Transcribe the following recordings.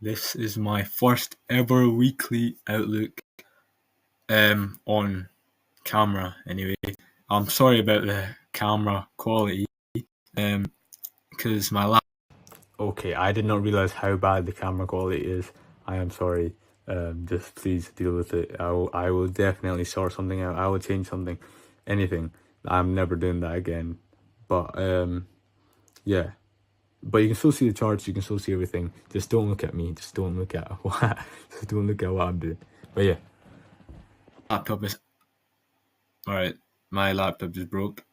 This is my first ever weekly outlook on camera anyway. I'm sorry about the camera quality because my lap. Okay, I did not realize how bad the camera quality is. I am sorry. Just please deal with it. I will definitely sort something out. I will change something, anything. I'm never doing that again. But yeah. But you can still see the charts. You can still see everything. Just don't look at me. Just don't look at what. Just don't look at what I'm doing. But yeah, laptop is all right. My laptop just broke.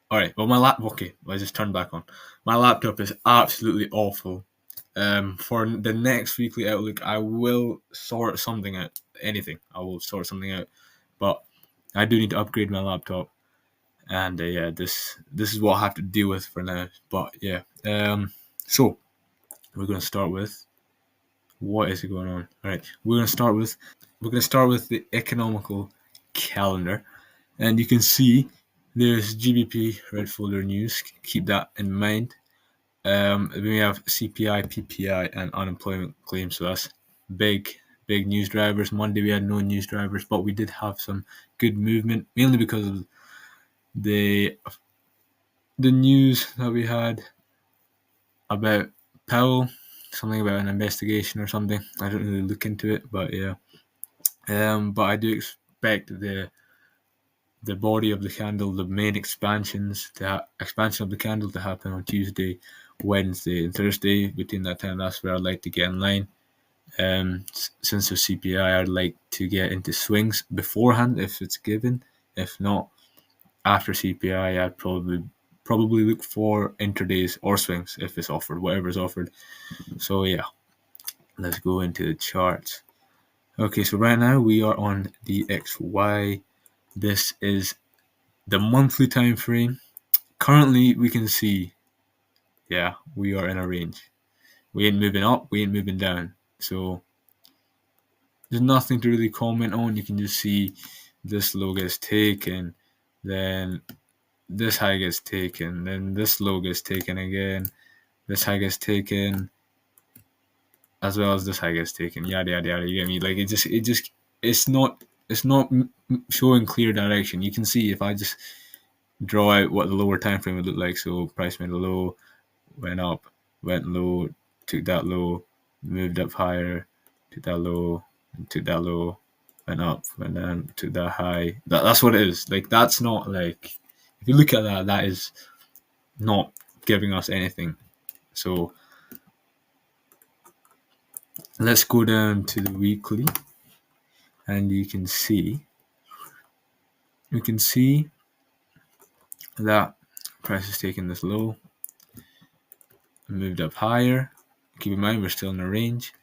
All right. Well, okay. I just turned back on. My laptop is absolutely awful. For the next weekly outlook, I will sort something out. Anything, I will sort something out. But I do need to upgrade my laptop, and yeah, this is what I have to deal with for now. But yeah, so we're gonna start with what is going on. All right, we're gonna start with the economical calendar, and you can see there's GBP red folder news. Keep that in mind. We have CPI, PPI, and unemployment claims. So that's big news drivers. Monday we had no news drivers, but we did have some good movement, mainly because of the news that we had about Powell, something about an investigation or something. I don't really look into it, but yeah. But I do expect the body of the candle, the main expansion of the candle to happen on Tuesday, Wednesday, and Thursday. Between that time, that's where I'd like to get in line. Since the CPI, I'd like to get into swings beforehand if it's given. If not, after CPI, I'd probably look for intradays or swings if it's offered, whatever is offered. So yeah, let's go into the charts. Okay, so right now we are on DXY. This is the monthly time frame. Currently, we can see, yeah, we are in a range. We ain't moving up, we ain't moving down. So there's nothing to really comment on. You can just see this low gets taken, then this high gets taken, then this low gets taken again, this high gets taken, as well as this high gets taken. Yada yada yada. You get me? Like it's not showing clear direction. You can see if I just draw out what the lower time frame would look like. So price made a low, went up, went low, took that low, moved up higher, took that low, took that low, went up, went down, took that high. That's what it is. Like that's not like if you look at that, that is not giving us anything. So let's go down to the weekly, and you can see that price is taking this low, moved up higher. Keep in mind we're still in a range,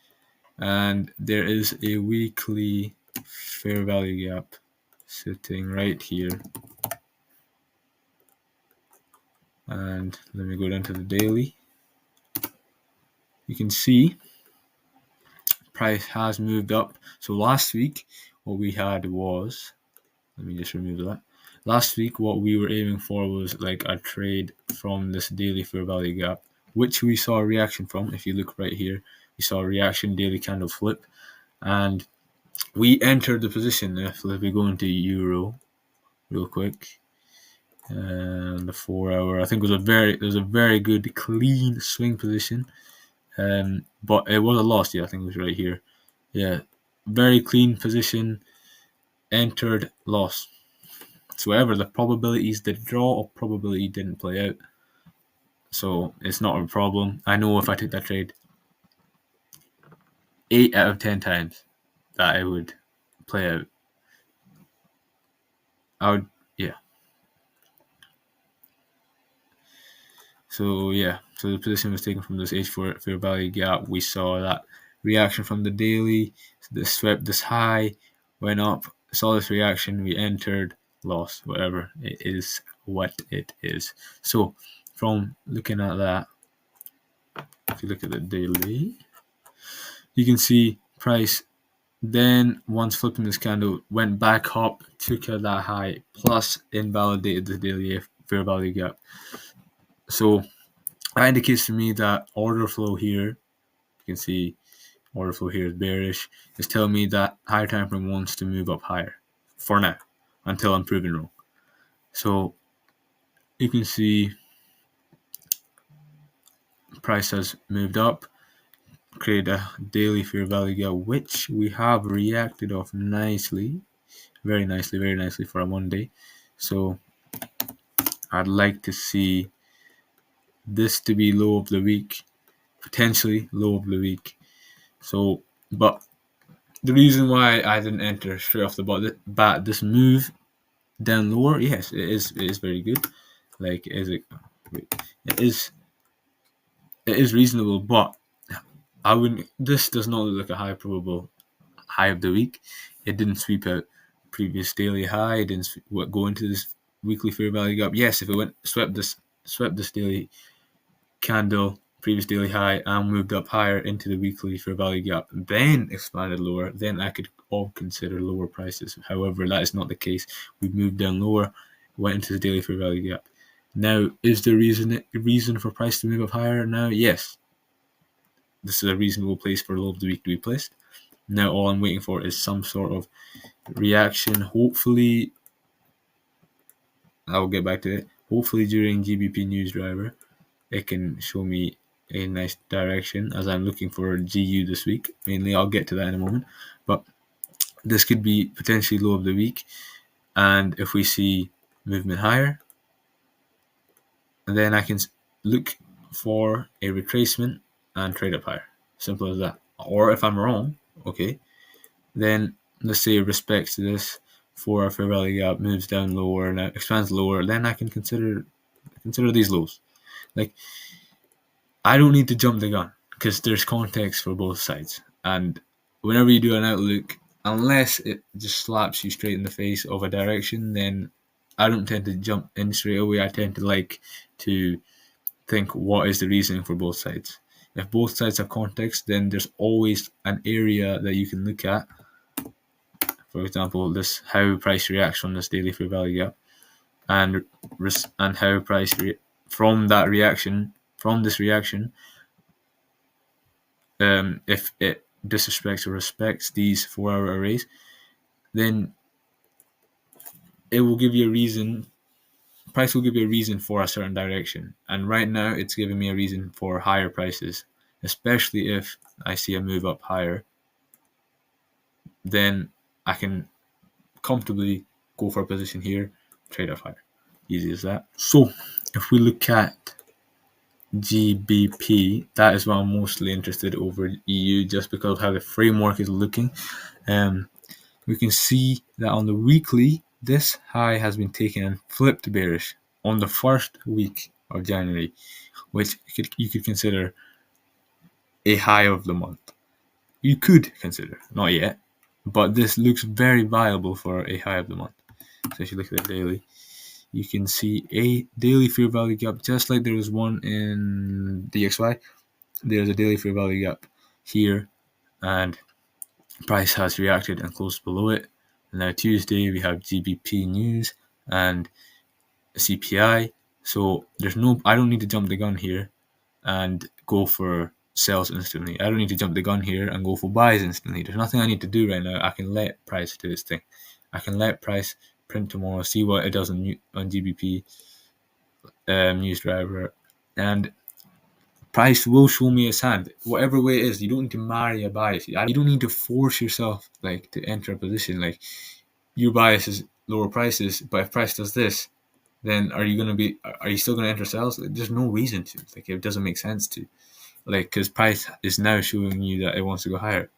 and there is a weekly fair value gap sitting right here. And let me go down to the daily. You can see price has moved up. So last week what we had was, let me just remove that. Last week what we were aiming for was like a trade from this daily fair value gap, which we saw a reaction from. If you look right here, we saw a reaction, daily candle flip, and we entered the position. If we go into euro real quick, and the 4 hour, I think was a very good clean swing position, but it was a loss. Yeah, I think it was right here. Yeah, very clean position, entered, loss. So whatever the probabilities, the draw of probability didn't play out, so it's not a problem. I know if I took that trade 8 out of 10 times that it would play out. Yeah. So yeah, so the position was taken from this H4 fair value gap. We saw that reaction from the daily. This swept this high, went up, saw this reaction. We entered, lost. Whatever, it is what it is. So from looking at that, if you look at the daily, you can see price then once flipping this candle went back up, took out that high, plus invalidated the daily fair value gap. So that indicates to me that order flow here, you can see order flow here is bearish, is telling me that higher time frame wants to move up higher for now until I'm proven wrong. So you can see price has moved up, create a daily fair value gap, which we have reacted off nicely, very nicely for a Monday. So I'd like to see this to be low of the week, potentially low of the week. So, but the reason why I didn't enter straight off the bat this move down lower, yes, it is very good. Like, it is reasonable, but I wouldn't. This does not look like a high probable high of the week. It didn't sweep out previous daily high. It didn't go into this weekly fair value gap. Yes, if it swept this daily candle, previous daily high, and moved up higher into the weekly fair value gap, then expanded lower, then I could all consider lower prices. However, that is not the case. We've moved down lower, went into the daily fair value gap. Now, is there reason for price to move up higher now? Yes. This is a reasonable place for low of the week to be placed. Now all I'm waiting for is some sort of reaction. Hopefully, I'll get back to it. Hopefully during GBP News Driver, it can show me a nice direction as I'm looking for GU this week. Mainly, I'll get to that in a moment. But this could be potentially low of the week. And if we see movement higher, then I can look for a retracement and trade up higher. Simple as that. Or if I'm wrong, okay, then let's say respects to this for a fair value gap, moves down lower and expands lower, then I can consider these lows. Like, I don't need to jump the gun because there's context for both sides. And whenever you do an outlook, unless it just slaps you straight in the face of a direction, then I don't tend to jump in straight away. I tend to like to think what is the reasoning for both sides. If both sides have context, then there's always an area that you can look at. For example, this how price reacts from this daily fair value gap, and how price from this reaction, if it disrespects or respects these 4-hour arrays, then it will give you a reason. Price will give you a reason for a certain direction, and right now it's giving me a reason for higher prices, especially if I see a move up higher. Then I can comfortably go for a position here, trade up higher. Easy as that. So if we look at GBP, that is what I'm mostly interested over EU, just because of how the framework is looking. We can see that on the weekly, this high has been taken and flipped bearish on the first week of January, which you could consider a high of the month. You could consider, not yet, but this looks very viable for a high of the month. So if you look at the daily, you can see a daily fair value gap, just like there was one in DXY. There's a daily fair value gap here, and price has reacted and closed below it. And now Tuesday we have GBP news and CPI. So I don't need to jump the gun here and go for sells instantly. I don't need to jump the gun here and go for buys instantly. There's nothing I need to do right now. I can let price do its thing. I can let price print tomorrow, see what it does on GBP News Driver, and price will show me its hand. Whatever way it is, you don't need to marry a bias. You don't need to force yourself to enter a position. Like, your bias is lower prices, but if price does this, then are you still gonna enter sales? There's no reason to. It doesn't make sense to. Because price is now showing you that it wants to go higher,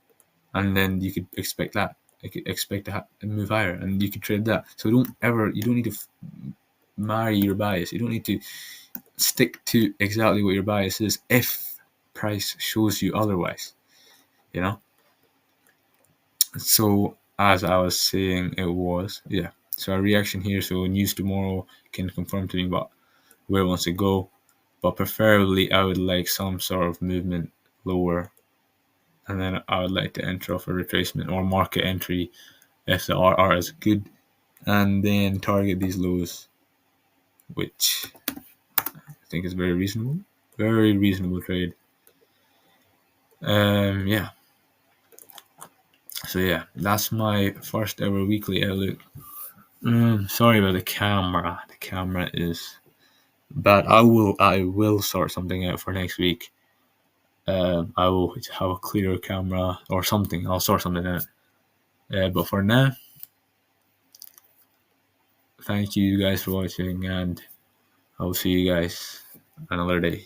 and then you could expect that. You could expect to move higher, and you could trade that. So you don't need to marry your bias. You don't need to stick to exactly what your bias is if price shows you otherwise. So as I was saying, so a reaction here. So news tomorrow can confirm to me where it wants to go, but preferably I would like some sort of movement lower, and then I would like to enter off a retracement or market entry if the RR is good, and then target these lows, which I think is very reasonable trade. Yeah. So yeah, that's my first ever weekly outlook. Sorry about the camera. The camera is bad. I will sort something out for next week. I will have a clearer camera or something. I'll sort something out. But for now, thank you guys for watching, and I'll see you guys another day.